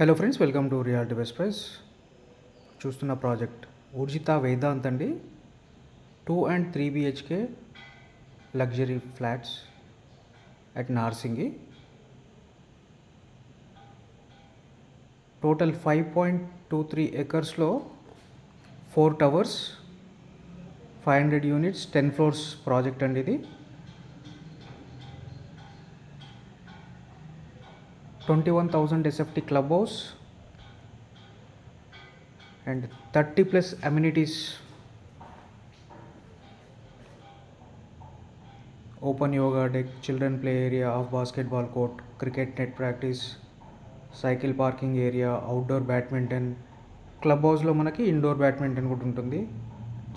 Hello friends, welcome to reality best price. చూస్తున్న project ఊర్జిత వేదాంత్ అండి. 2 and 3 BHK luxury flats at Narsingi. Total 5.23 ఎకర్స్లో 4 towers, 500 units, 10 floors project అండి ఇది. 21,000 SFT club house and 30 plus amenities. Open yoga deck, children play area, off basketball court, cricket net practice, cycle parking area, outdoor badminton. Club హౌస్లో మనకి indoor badminton కూడా ఉంటుంది.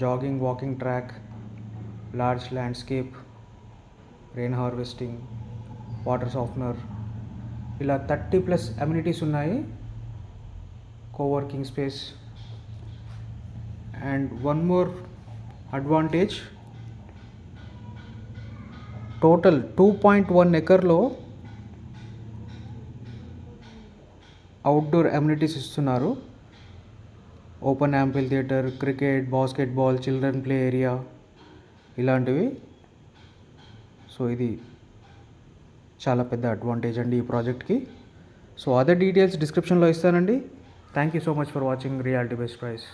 Jogging, walking track, large landscape, rain harvesting, water softener, ఇలా 30 plus amenities ఉన్నాయి. Coworking space and one more advantage, total 2.1 ఎకర్లో outdoor amenities ఇస్తున్నారు. Open ample theatre, cricket, basketball, children play area ఇలాంటివి. So ఇది చాలా పెద్ద అడ్వాంటేజ్ అండి ఈ ప్రాజెక్ట్కి. సో అదర్ డీటెయిల్స్ డిస్క్రిప్షన్లో ఇస్తానండి. Thank you so much for watching reality best price.